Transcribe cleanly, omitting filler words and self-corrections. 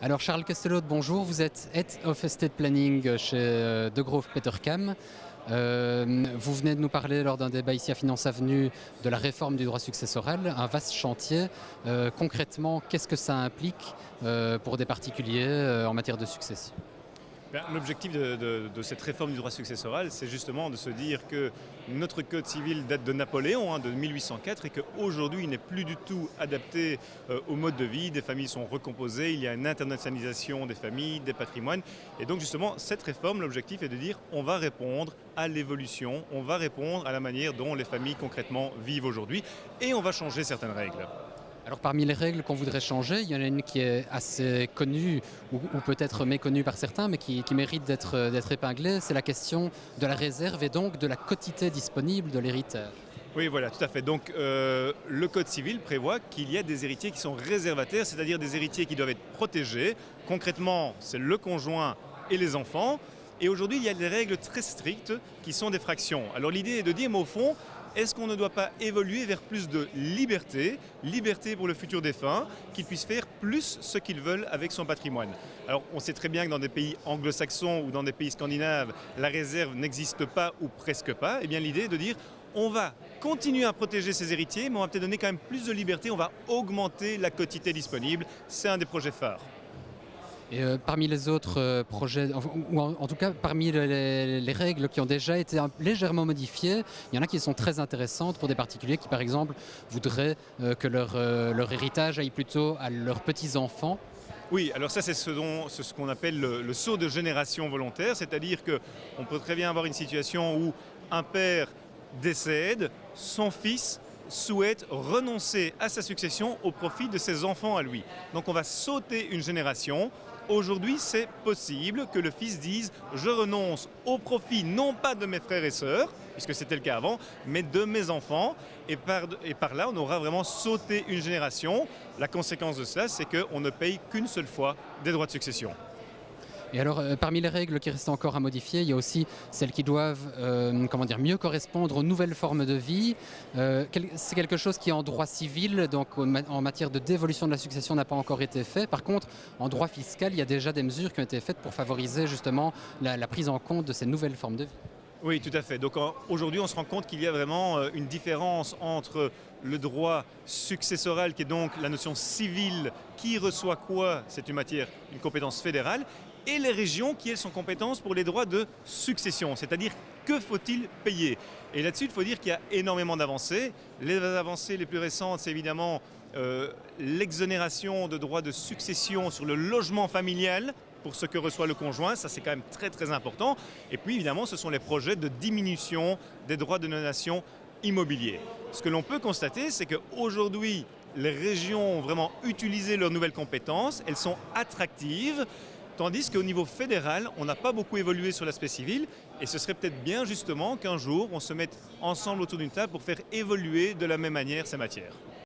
Alors Charles Castellot, bonjour, vous êtes Head of Estate Planning chez De Grove Petercam. Vous venez de nous parler lors d'un débat ici à Finance Avenue de la réforme du droit successoral, un vaste chantier. Concrètement, qu'est-ce que ça implique pour des particuliers en matière de succession? L'objectif de cette réforme du droit successoral, c'est justement de se dire que notre code civil date de Napoléon, de 1804, et qu'aujourd'hui, il n'est plus du tout adapté au mode de vie. Des familles sont recomposées, il y a une internationalisation des familles, des patrimoines. Et donc justement, cette réforme, l'objectif est de dire on va répondre à l'évolution, on va répondre à la manière dont les familles concrètement vivent aujourd'hui, et on va changer certaines règles. Alors parmi les règles qu'on voudrait changer, il y en a une qui est assez connue ou peut-être méconnue par certains, mais qui mérite d'être épinglée, c'est la question de la réserve et donc de la quotité disponible de l'héritage. Oui, voilà, tout à fait. Donc le Code civil prévoit qu'il y a des héritiers qui sont réservataires, c'est-à-dire des héritiers qui doivent être protégés. Concrètement, c'est le conjoint et les enfants. Et aujourd'hui, il y a des règles très strictes qui sont des fractions. Alors l'idée est de dire, mais au fond, est-ce qu'on ne doit pas évoluer vers plus de liberté, liberté pour le futur défunt, qu'ils puissent faire plus ce qu'ils veulent avec son patrimoine? Alors on sait très bien que dans des pays anglo-saxons ou dans des pays scandinaves, la réserve n'existe pas ou presque pas. Eh bien l'idée est de dire, on va continuer à protéger ses héritiers, mais on va peut-être donner quand même plus de liberté, on va augmenter la quotité disponible. C'est un des projets phares. Et parmi les autres projets, ou en tout cas parmi les règles qui ont déjà été légèrement modifiées, il y en a qui sont très intéressantes pour des particuliers qui par exemple voudraient que leur héritage aille plutôt à leurs petits-enfants. Oui, alors ça c'est ce qu'on appelle le saut de génération volontaire, c'est-à-dire qu'on peut très bien avoir une situation où un père décède, son fils souhaite renoncer à sa succession au profit de ses enfants à lui. Donc on va sauter une génération. Aujourd'hui, c'est possible que le fils dise « je renonce au profit non pas de mes frères et sœurs », puisque c'était le cas avant, mais de mes enfants. Et par là, on aura vraiment sauté une génération. La conséquence de cela, c'est qu'on ne paye qu'une seule fois des droits de succession. Et alors, parmi les règles qui restent encore à modifier, il y a aussi celles qui doivent mieux correspondre aux nouvelles formes de vie. C'est quelque chose qui, en droit civil, donc en matière de dévolution de la succession, n'a pas encore été fait. Par contre, en droit fiscal, il y a déjà des mesures qui ont été faites pour favoriser justement la prise en compte de ces nouvelles formes de vie. Oui, tout à fait. Donc aujourd'hui, on se rend compte qu'il y a vraiment une différence entre le droit successoral, qui est donc la notion civile, qui reçoit quoi, c'est une compétence fédérale, et les régions qui, elles, sont compétences pour les droits de succession, c'est-à-dire que faut-il payer. Et là-dessus, il faut dire qu'il y a énormément d'avancées. Les avancées les plus récentes, c'est évidemment l'exonération de droits de succession sur le logement familial, pour ce que reçoit le conjoint, ça c'est quand même très très important. Et puis évidemment, ce sont les projets de diminution des droits de donation immobiliers. Ce que l'on peut constater, c'est qu'aujourd'hui, les régions ont vraiment utilisé leurs nouvelles compétences, elles sont attractives, tandis qu'au niveau fédéral, on n'a pas beaucoup évolué sur l'aspect civil, et ce serait peut-être bien justement qu'un jour, on se mette ensemble autour d'une table pour faire évoluer de la même manière ces matières.